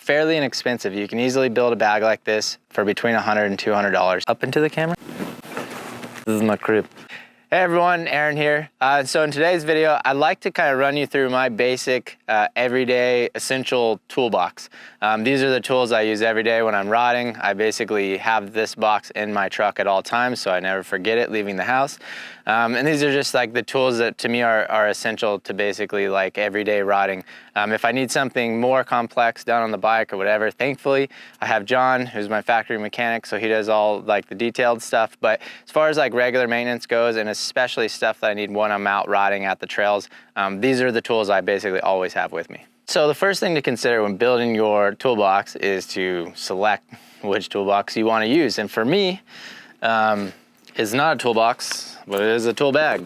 fairly inexpensive. You can easily build a bag like this for between $100 and $200. Up into the camera. This is my crib. Hey everyone, Aaron here. So in today's video, I'd like to kind of run you through my basic everyday essential toolbox. These are the tools I use every day when I'm rodding. I basically have this box in my truck at all times, so I never forget it leaving the house. And these are just like the tools that to me are essential to basically like everyday rodding. If I need something more complex done on the bike or whatever, thankfully I have John, who's my factory mechanic, so he does all like the detailed stuff. But as far as like regular maintenance goes, and especially stuff that I need when I'm out rodding at the trails, these are the tools I basically always have with me. So the first thing to consider when building your toolbox is to select which toolbox you want to use. And for me, it's not a toolbox, but it is a tool bag.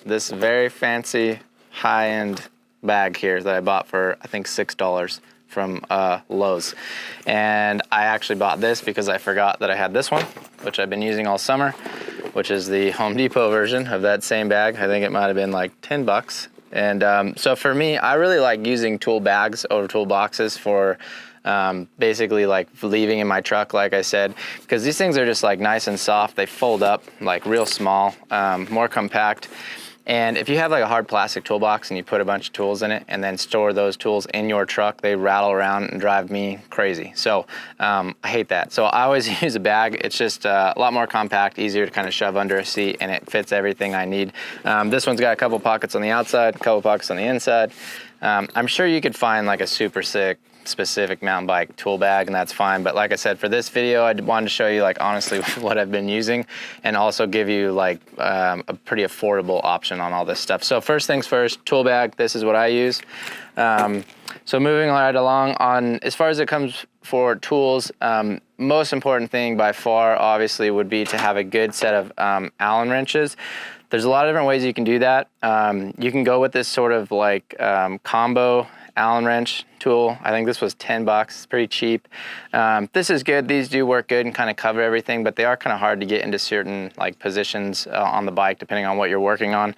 This very fancy high-end bag here that I bought for I think $6 from Lowe's. And I actually bought this because I forgot that I had this one, which I've been using all summer, which is the Home Depot version of that same bag. I think it might have been like 10 bucks. And so for me, I really like using tool bags over tool boxes for basically like leaving in my truck, like I said, because these things are just like nice and soft. They fold up like real small, more compact. And if you have like a hard plastic toolbox and you put a bunch of tools in it and then store those tools in your truck, they rattle around and drive me crazy. So I hate that. So I always use a bag. It's just a lot more compact, easier to kind of shove under a seat, and it fits everything I need. This one's got a couple pockets on the outside, a couple pockets on the inside. I'm sure you could find like a super sick specific mountain bike tool bag, and that's fine. But like I said, for this video, I wanted to show you like honestly what I've been using and also give you like a pretty affordable option on all this stuff. So first things first, tool bag, this is what I use. So moving right along on, as far as it comes for tools, most important thing by far obviously would be to have a good set of Allen wrenches. There's a lot of different ways you can do that. You can go with this sort of like combo Allen wrench tool. I think this was 10 bucks, it's pretty cheap. This is good, these do work good and kind of cover everything, but they are kind of hard to get into certain like positions on the bike depending on what you're working on.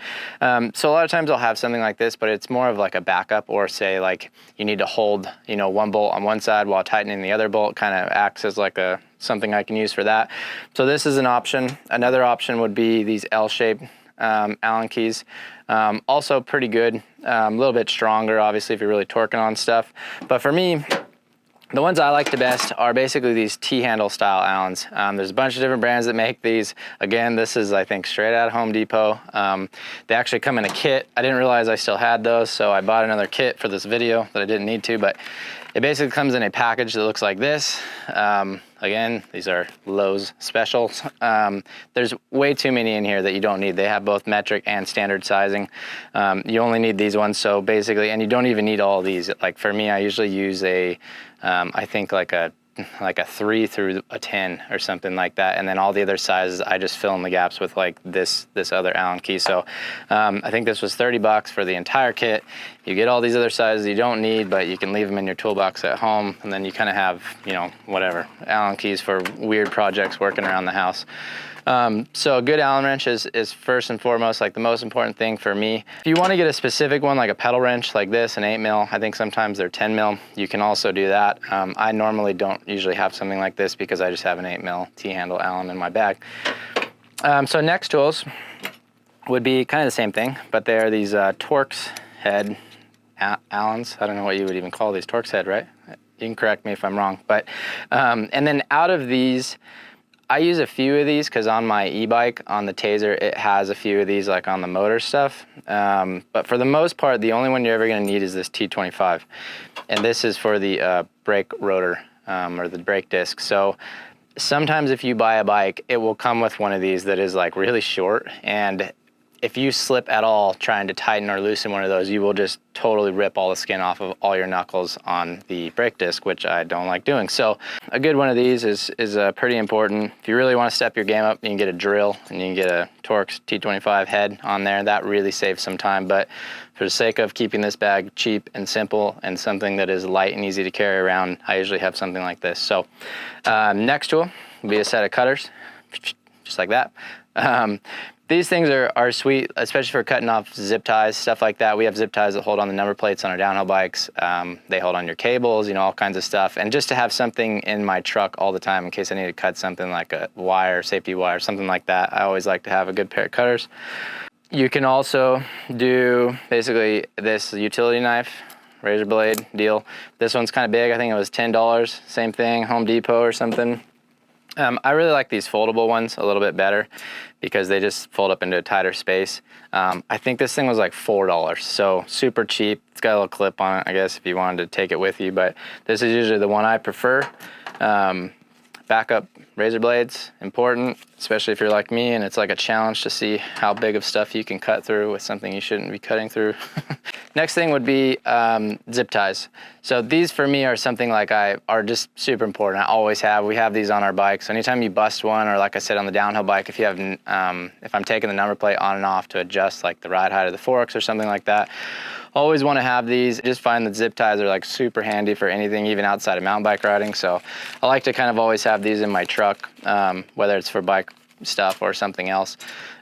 So a lot of times I'll have something like this, but it's more of like a backup, or say like you need to hold, you know, one bolt on one side while tightening the other bolt, kind of acts as like something I can use for that. So this is an option. Another option would be these L-shaped Allen keys. Also pretty good, a little bit stronger obviously if you're really torquing on stuff, but for me the ones I like the best are basically these T-handle style Allens. There's a bunch of different brands that make these. Again, this is I think straight out of Home Depot. They actually come in a kit. I didn't realize I still had those, so I bought another kit for this video that I didn't need to, but it basically comes in a package that looks like this. Again, these are Lowe's specials. There's way too many in here that you don't need. They have both metric and standard sizing. You only need these ones, so basically, and you don't even need all these. Like for me, I usually use I think like a 3 through a 10 or something like that, and then all the other sizes I just fill in the gaps with like this other Allen key. So I think this was 30 bucks for the entire kit. You get all these other sizes you don't need, but you can leave them in your toolbox at home, and then you kind of have, you know, whatever, Allen keys for weird projects working around the house. So a good Allen wrench is first and foremost like the most important thing for me. If you want to get a specific one like a pedal wrench like this, an 8 mil, I think sometimes they're 10 mil, you can also do that. I normally don't usually have something like this because I just have an 8 mil T-handle Allen in my bag. So next tools would be kind of the same thing, but they're these Torx Head Allens. I don't know what you would even call these, Torx Head, right? You can correct me if I'm wrong. But and then out of these, I use a few of these because on my e-bike, on the Taser, it has a few of these like on the motor stuff. But for the most part, the only one you're ever going to need is this T25. And this is for the brake rotor or the brake disc. So sometimes if you buy a bike, it will come with one of these that is like really short, and if you slip at all trying to tighten or loosen one of those, you will just totally rip all the skin off of all your knuckles on the brake disc, which I don't like doing. So a good one of these is pretty important. If you really want to step your game up, you can get a drill and you can get a Torx T25 head on there. That really saves some time, but for the sake of keeping this bag cheap and simple and something that is light and easy to carry around, I usually have something like this. So next tool will be a set of cutters, just like that. These things are sweet, especially for cutting off zip ties, stuff like that. We have zip ties that hold on the number plates on our downhill bikes. They hold on your cables, you know, all kinds of stuff. And just to have something in my truck all the time in case I need to cut something like a wire, safety wire, something like that, I always like to have a good pair of cutters. You can also do basically this utility knife, razor blade deal. This one's kind of big. I think it was $10. Same thing, Home Depot or something. I really like these foldable ones a little bit better because they just fold up into a tighter space. I think this thing was like $4, so super cheap. It's got a little clip on it, I guess, if you wanted to take it with you, but this is usually the one I prefer. Backup razor blades, important, especially if you're like me and it's like a challenge to see how big of stuff you can cut through with something you shouldn't be cutting through. Next thing would be zip ties. So these for me are something like are just super important. I always have. We have these on our bikes. So anytime you bust one, or like I said on the downhill bike, if you have, if I'm taking the number plate on and off to adjust like the ride height of the forks or something like that, always want to have these. Just find that zip ties are like super handy for anything, even outside of mountain bike riding. So I like to kind of always have these in my truck, whether it's for bike stuff or something else.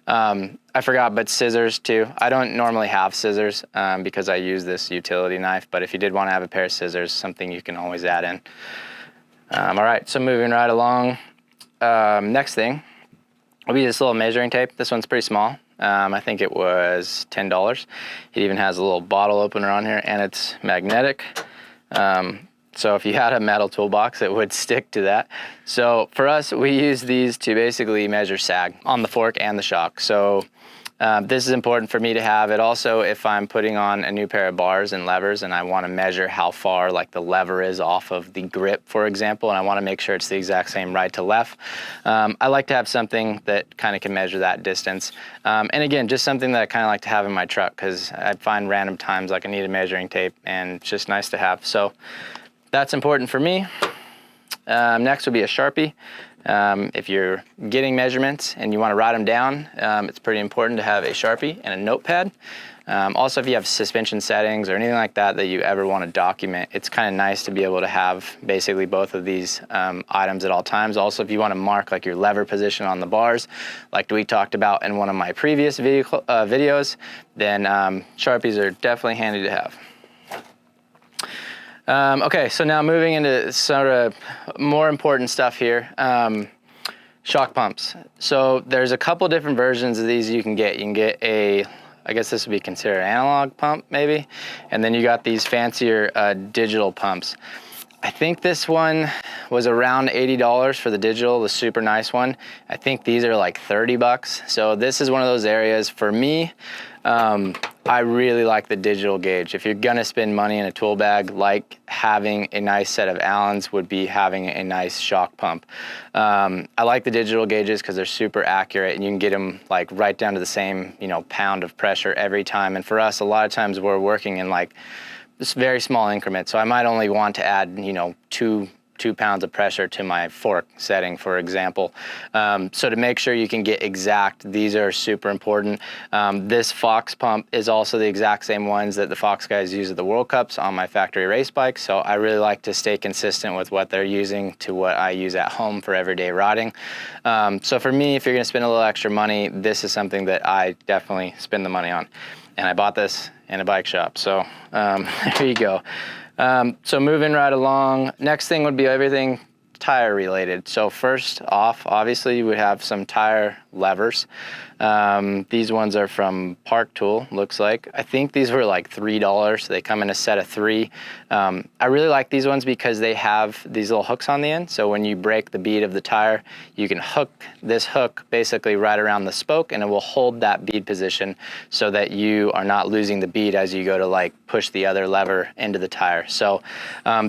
I forgot, but scissors too. I don't normally have scissors because I use this utility knife, but if you did want to have a pair of scissors, something you can always add in. All right, so moving right along. Next thing will be this little measuring tape. This one's pretty small. I think it was $10. It even has a little bottle opener on here and it's magnetic. So if you had a metal toolbox, it would stick to that. So for us, we use these to basically measure sag on the fork and the shock. So this is important for me to have it. Also, if I'm putting on a new pair of bars and levers and I want to measure how far like the lever is off of the grip, for example, and I want to make sure it's the exact same right to left, I like to have something that kind of can measure that distance. And again, just something that I kind of like to have in my truck because I find random times like I need a measuring tape and it's just nice to have. So that's important for me. Next would be a Sharpie. If you're getting measurements and you want to write them down, it's pretty important to have a Sharpie and a notepad. Also, if you have suspension settings or anything like that that you ever want to document, it's kind of nice to be able to have basically both of these items at all times. Also, if you want to mark like your lever position on the bars, like we talked about in one of my previous videos, then Sharpies are definitely handy to have. Okay, so now moving into sort of more important stuff here, shock pumps. So there's a couple different versions of these you can get. You can get a, I guess this would be considered an analog pump maybe, and then you got these fancier digital pumps. I think this one was around $80 for the digital, the super nice one. I think these are like 30 bucks. So this is one of those areas for me. I really like the digital gauge. If you're gonna spend money in a tool bag, like having a nice set of Allens would be having a nice shock pump. I like the digital gauges because they're super accurate and you can get them like right down to the same, you know, pound of pressure every time. And for us, a lot of times we're working in like this very small increment. So I might only want to add, you know, two pounds of pressure to my fork setting, for example. So to make sure you can get exact, these are super important. This Fox pump is also the exact same ones that the Fox guys use at the World Cups on my factory race bike. So I really like to stay consistent with what they're using to what I use at home for everyday riding. So for me, if you're gonna spend a little extra money, this is something that I definitely spend the money on. And I bought this in a bike shop, so there you go. So moving right along, next thing would be everything tire related. So first off, obviously you would have some tire levers. These ones are from Park Tool, looks like. I think these were like $3. So they come in a set of 3. I really like these ones because they have these little hooks on the end. So when you break the bead of the tire, you can hook this hook basically right around the spoke and it will hold that bead position so that you are not losing the bead as you go to like push the other lever into the tire. So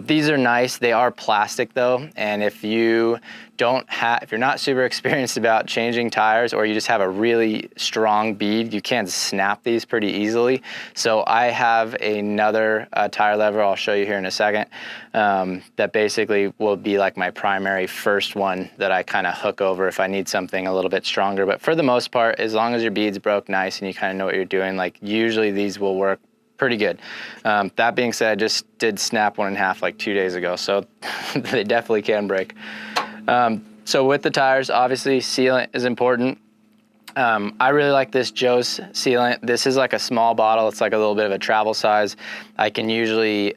these are nice. They are plastic though. And if you if you're not super experienced about changing tires or you just have a really strong bead, you can snap these pretty easily. So I have another tire lever I'll show you here in a second that basically will be like my primary first one that I kind of hook over if I need something a little bit stronger. But for the most part, as long as your bead's broke nice and you kind of know what you're doing, like usually these will work pretty good. That being said, I just did snap one in half like 2 days ago, so they definitely can break. So with the tires, obviously sealant is important. I really like this Joe's sealant. This is like a small bottle. It's like a little bit of a travel size. I can usually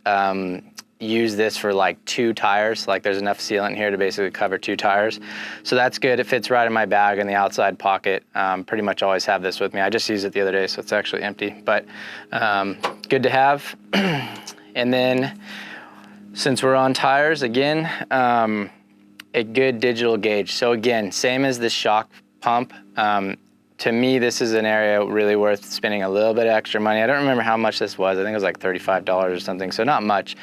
use this for like 2 tires. Like there's enough sealant here to basically cover 2 tires. So that's good. It fits right in my bag in the outside pocket. Pretty much always have this with me. I just used it the other day, so it's actually empty, but good to have. And then since we're on tires again, a good digital gauge. So again, same as the shock pump. To me, this is an area really worth spending a little bit of extra money. I don't remember how much this was. I think it was like $35 or something, so not much.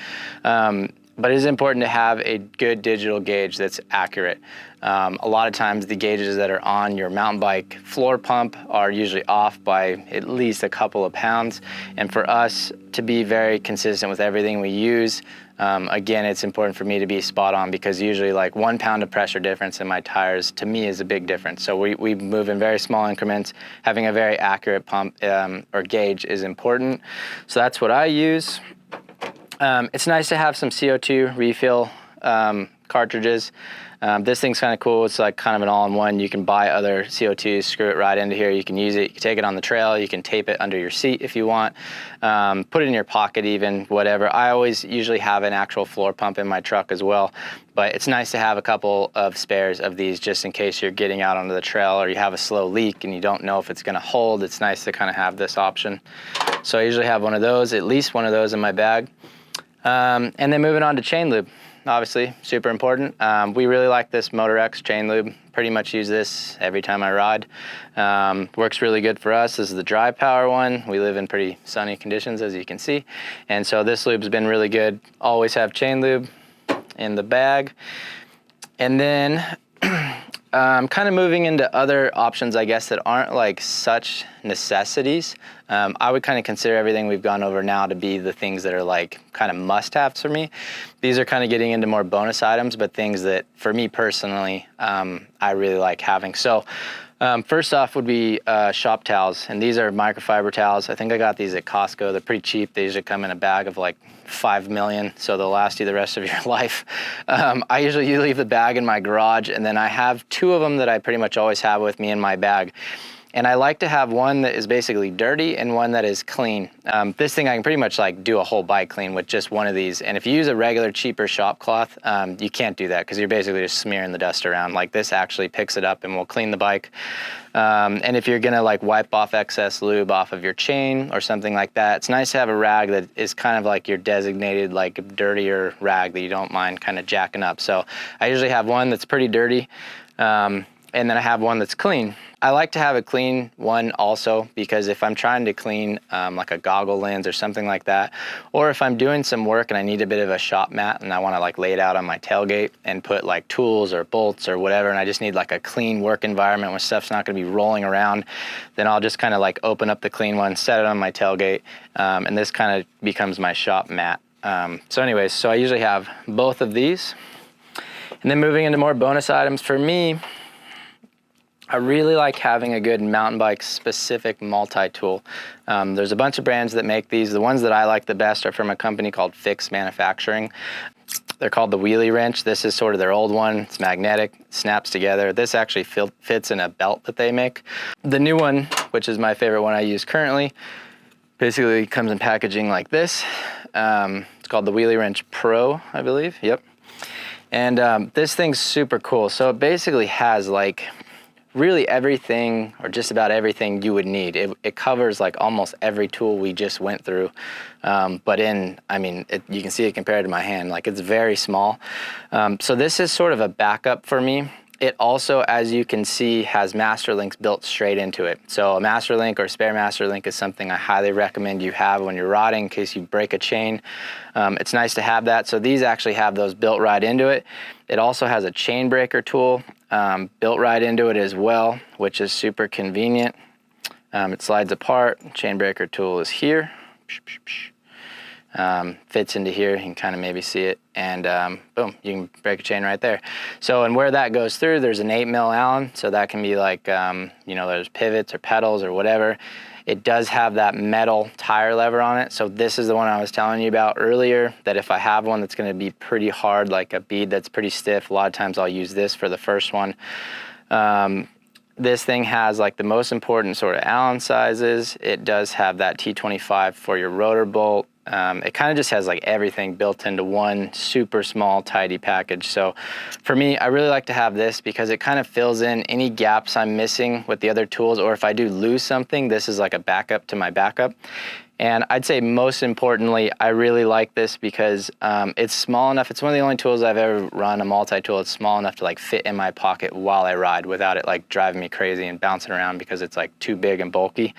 But it is important to have a good digital gauge that's accurate. A lot of times the gauges that are on your mountain bike floor pump are usually off by at least a couple of pounds. And for us to be very consistent with everything we use, again, it's important for me to be spot on, because usually like 1 pound of pressure difference in my tires to me is a big difference. So we move in very small increments. Having a very accurate pump or gauge is important. So that's what I use. It's nice to have some CO2 refill cartridges. This thing's kind of cool. It's like kind of an all-in-one. You can buy other CO2s, screw it right into here. You can use it. You can take it on the trail. You can tape it under your seat if you want. Put it in your pocket even, whatever. I always usually have an actual floor pump in my truck as well. But it's nice to have a couple of spares of these just in case you're getting out onto the trail or you have a slow leak and you don't know if it's going to hold. It's nice to kind of have this option. So I usually have one of those, at least one of those in my bag. And then moving on to chain lube. Obviously, super important. We really like this Motor X chain lube. Pretty much use this every time I ride. Works really good for us. This is the dry power one. We live in pretty sunny conditions, as you can see. And so this lube's been really good. Always have chain lube in the bag. And then kind of moving into other options, I guess, that aren't like such necessities. I would kind of consider everything we've gone over now to be the things that are like kind of must-haves for me. These are kind of getting into more bonus items, but things that for me personally, I really like having. So first off would be shop towels, and these are microfiber towels. I think I got these at Costco. They're pretty cheap. They usually come in a bag of like 5 million, so they'll last you the rest of your life. I usually leave the bag in my garage, and then I have 2 of them that I pretty much always have with me in my bag. And I like to have one that is basically dirty and one that is clean. This thing I can pretty much like do a whole bike clean with just one of these. And if you use a regular cheaper shop cloth, you can't do that because you're basically just smearing the dust around. Like this actually picks it up and will clean the bike. And if you're gonna like wipe off excess lube off of your chain or something like that, it's nice to have a rag that is kind of like your designated like dirtier rag that you don't mind kind of jacking up. So I usually have one that's pretty dirty. And then I have one that's clean. I like to have a clean one also because if I'm trying to clean like a goggle lens or something like that, or if I'm doing some work and I need a bit of a shop mat and I wanna like lay it out on my tailgate and put like tools or bolts or whatever, and I just need like a clean work environment where stuff's not gonna be rolling around, then I'll just kind of like open up the clean one, set it on my tailgate, and this kind of becomes my shop mat. So anyways, so I usually have both of these. And then moving into more bonus items for me, I really like having a good mountain bike specific multi-tool. There's a bunch of brands that make these. The ones that I like the best are from a company called Fix Manufacturing. They're called the Wheelie wrench. This is sort of their old one. It's magnetic, snaps together. This actually fits in a belt that they make. The new one, which is my favorite one I use currently, basically comes in packaging like this. It's called the Wheelie Wrench Pro, I believe. Yep. And this thing's super cool. So it basically has like really everything or just about everything you would need. It covers like almost every tool we just went through. But you can see it compared to my hand, like it's very small. So this is sort of a backup for me. It also, as you can see, has master links built straight into it. So a master link or spare master link is something I highly recommend you have when you're riding in case you break a chain. It's nice to have that. So these actually have those built right into it. It also has a chain breaker tool built right into it as well, which is super convenient. It slides apart. Chain breaker tool is here. Fits into here. You can kind of maybe see it, and boom, you can break a chain right there. So, and where that goes through, there's an 8mm Allen, so that can be like, there's pivots or pedals or whatever. It does have that metal tire lever on it. So this is the one I was telling you about earlier, that if I have one that's gonna be pretty hard, like a bead that's pretty stiff, a lot of times I'll use this for the first one. this thing has like the most important sort of Allen sizes. It does have that T25 for your rotor bolt. It kind of just has like everything built into one super small, tidy package. So for me, I really like to have this because it kind of fills in any gaps I'm missing with the other tools, or if I do lose something, this is like a backup to my backup. And I'd say most importantly, I really like this because it's small enough. It's one of the only tools I've ever run, a multi-tool. It's small enough to like fit in my pocket while I ride without it like driving me crazy and bouncing around because it's like too big and bulky.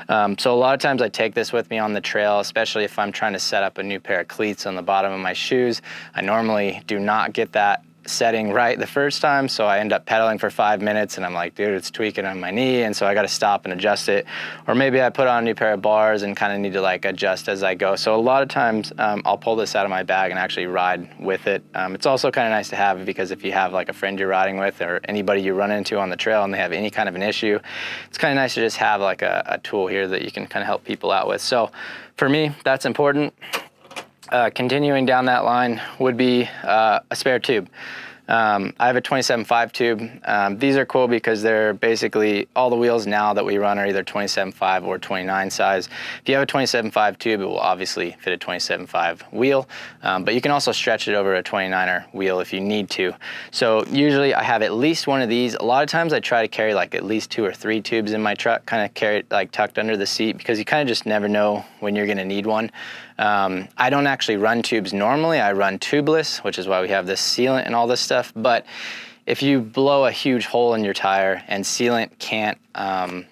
So a lot of times I take this with me on the trail, especially if I'm trying to set up a new pair of cleats on the bottom of my shoes. I normally do not get that setting right the first time, so I end up pedaling for 5 minutes and I'm like, dude, it's tweaking on my knee, and so I got to stop and adjust it. Or maybe I put on a new pair of bars and kind of need to like adjust as I go. So a lot of times I'll pull this out of my bag and actually ride with it. It's also kind of nice to have because if you have like a friend you're riding with or anybody you run into on the trail and they have any kind of an issue, it's kind of nice to just have like a tool here that you can kind of help people out with. So for me, that's important. Continuing down that line would be a spare tube. I have a 27.5 tube. These are cool because they're basically all the wheels now that we run are either 27.5 or 29 size. If you have a 27.5 tube, it will obviously fit a 27.5 wheel, but you can also stretch it over a 29er wheel if you need to. So usually I have at least one of these. A lot of times I try to carry like at least 2 or 3 tubes in my truck, kind of carry it like tucked under the seat because you kind of just never know when you're gonna need one. I don't actually run tubes normally. I run tubeless, which is why we have this sealant and all this stuff. But if you blow a huge hole in your tire and sealant can't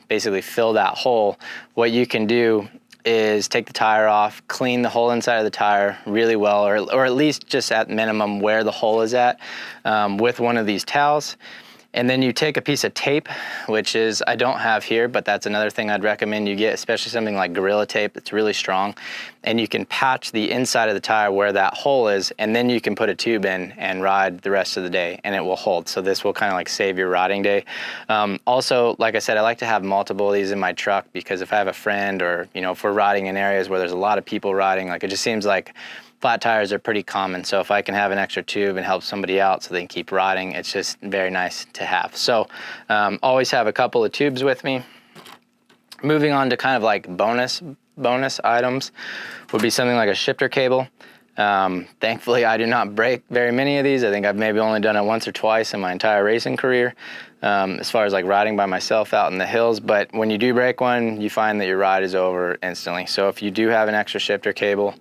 basically fill that hole, what you can do is take the tire off, clean the hole inside of the tire really well, or at least just at minimum where the hole is at with one of these towels. And then you take a piece of tape, which is, I don't have here, but that's another thing I'd recommend you get, especially something like Gorilla Tape that's really strong. And you can patch the inside of the tire where that hole is, and then you can put a tube in and ride the rest of the day, and it will hold. So this will kind of like save your riding day. Also, like I said, I like to have multiple of these in my truck because if I have a friend or, you know, if we're riding in areas where there's a lot of people riding, like it just seems like flat tires are pretty common, so if I can have an extra tube and help somebody out so they can keep riding, it's just very nice to have. So always have a couple of tubes with me. Moving on to kind of like bonus items would be something like a shifter cable. Thankfully, I do not break very many of these. I think I've maybe only done it once or twice in my entire racing career, as far as like riding by myself out in the hills. But when you do break one, you find that your ride is over instantly. So if you do have an extra shifter cable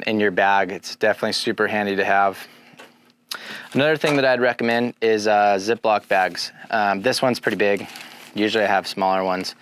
in your bag, it's definitely super handy to have. Another thing that I'd recommend is Ziploc bags. This one's pretty big. Usually I have smaller ones.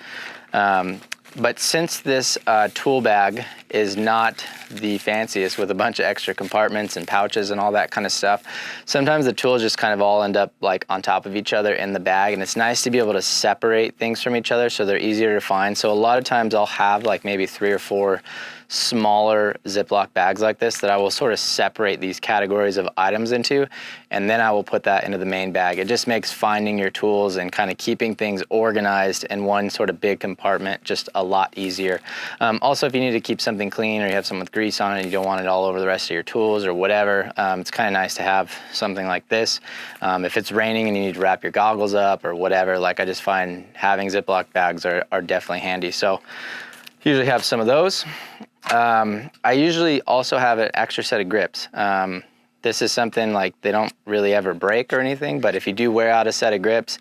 But since this tool bag is not the fanciest with a bunch of extra compartments and pouches and all that kind of stuff, sometimes the tools just kind of all end up like on top of each other in the bag, and it's nice to be able to separate things from each other so they're easier to find. So a lot of times I'll have like maybe 3 or 4 smaller Ziploc bags like this that I will sort of separate these categories of items into, and then I will put that into the main bag. It just makes finding your tools and kind of keeping things organized in one sort of big compartment just a lot easier. Also, if you need to keep something clean or you have something with grease on it and you don't want it all over the rest of your tools or whatever, it's kind of nice to have something like this. If it's raining and you need to wrap your goggles up or whatever, like I just find having Ziploc bags are definitely handy. So usually have some of those. I usually also have an extra set of grips. This is something like they don't really ever break or anything, but if you do wear out a set of grips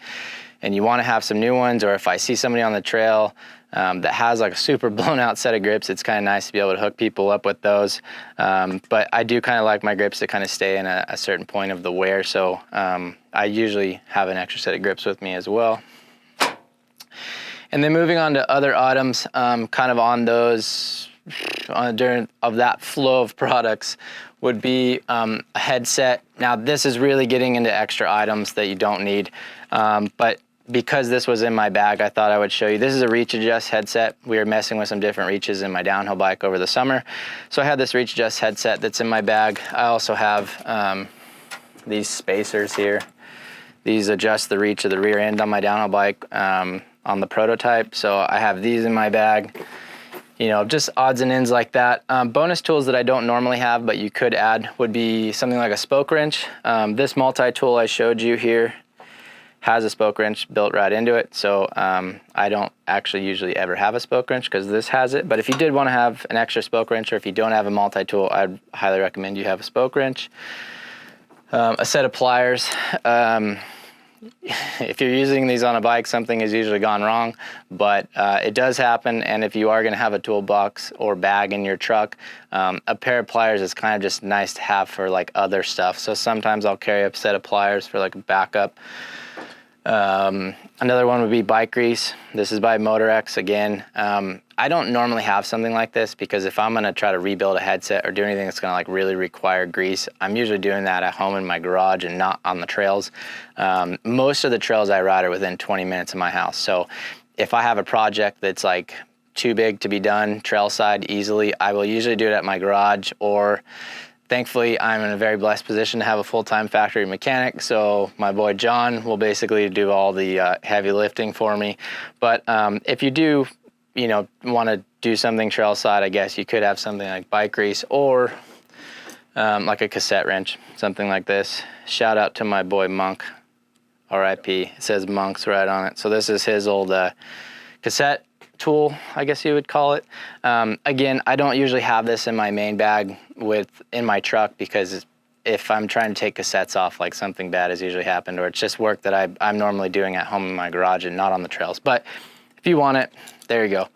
and you want to have some new ones, or if I see somebody on the trail that has like a super blown out set of grips, it's kind of nice to be able to hook people up with those. But I do kind of like my grips to kind of stay in a certain point of the wear, so I usually have an extra set of grips with me as well. And then moving on to other items, kind of on those, during of that flow of products would be a headset. Now this is really getting into extra items that you don't need, but because this was in my bag, I thought I would show you. This is a reach adjust headset. We were messing with some different reaches in my downhill bike over the summer, so I had this reach adjust headset that's in my bag. I also have these spacers here. These adjust the reach of the rear end on my downhill bike on the prototype, so I have these in my bag. You know, just odds and ends like that. Bonus tools that I don't normally have, but you could add, would be something like a spoke wrench. This multi-tool I showed you here has a spoke wrench built right into it. So I don't actually usually ever have a spoke wrench because this has it. But if you did want to have an extra spoke wrench, or if you don't have a multi-tool, I'd highly recommend you have a spoke wrench. A set of pliers. If you're using these on a bike, something has usually gone wrong, but it does happen. And if you are going to have a toolbox or bag in your truck, a pair of pliers is kind of just nice to have for like other stuff. So sometimes I'll carry a set of pliers for like a backup. Another one would be bike grease. This is by Motorex again. I don't normally have something like this because if I'm gonna try to rebuild a headset or do anything that's gonna like really require grease, I'm usually doing that at home in my garage and not on the trails. Most of the trails I ride are within 20 minutes of my house. So if I have a project that's like too big to be done trail side easily, I will usually do it at my garage, or thankfully, I'm in a very blessed position to have a full-time factory mechanic, so my boy John will basically do all the heavy lifting for me. But if you do, you know, want to do something trail side, I guess you could have something like bike grease or like a cassette wrench, something like this. Shout out to my boy Monk, R.I.P. It says Monk's right on it. So this is his old cassette tool, I guess you would call it. Again, I don't usually have this in my main bag in my truck because if I'm trying to take cassettes off, like something bad has usually happened, or it's just work that I'm normally doing at home in my garage and not on the trails. But if you want it, there you go.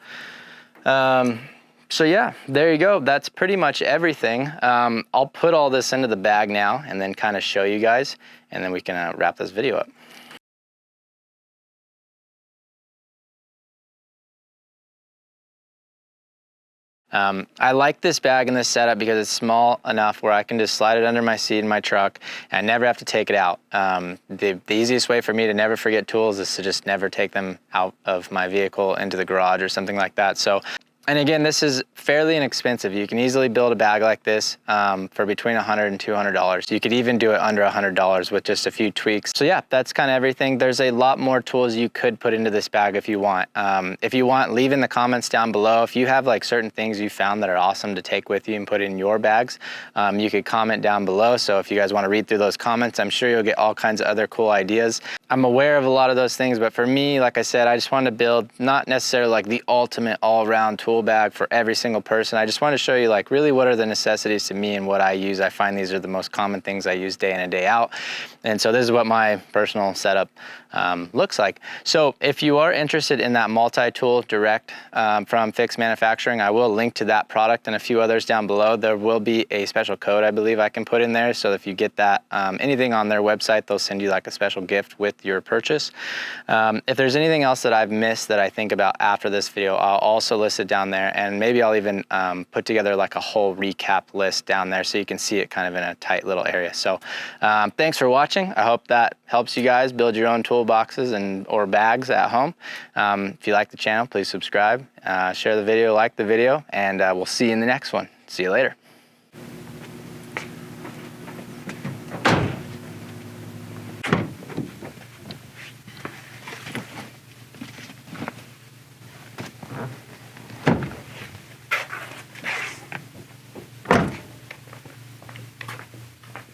So yeah, there you go. That's pretty much everything. I'll put all this into the bag now and then kind of show you guys, and then we can wrap this video up. I like this bag and this setup because it's small enough where I can just slide it under my seat in my truck and I never have to take it out. The easiest way for me to never forget tools is to just never take them out of my vehicle into the garage or something like that. So, and again, this is fairly inexpensive. You can easily build a bag like this for between $100 and $200. You could even do it under $100 with just a few tweaks. So yeah, that's kind of everything. There's a lot more tools you could put into this bag if you want. Leave in the comments down below. If you have like certain things you found that are awesome to take with you and put in your bags, you could comment down below. So if you guys want to read through those comments, I'm sure you'll get all kinds of other cool ideas. I'm aware of a lot of those things, but for me, like I said, I just wanted to build not necessarily like the ultimate all-around tool bag for every single person. I just want to show you like really what are the necessities to me and what I use. I find these are the most common things I use day in and day out. And so this is what my personal setup looks like. So if you are interested in that multi-tool direct from Fix Manufacturing, I will link to that product and a few others down below. There will be a special code I believe I can put in there. So if you get that, anything on their website, they'll send you like a special gift with your purchase. If there's anything else that I've missed that I think about after this video, I'll also list it down there, and maybe I'll even put together like a whole recap list down there so you can see it kind of in a tight little area. So thanks for watching. I hope that helps you guys build your own toolboxes or bags at home. If you like the channel, please subscribe, share the video, like the video, and we'll see you in the next one. See you later.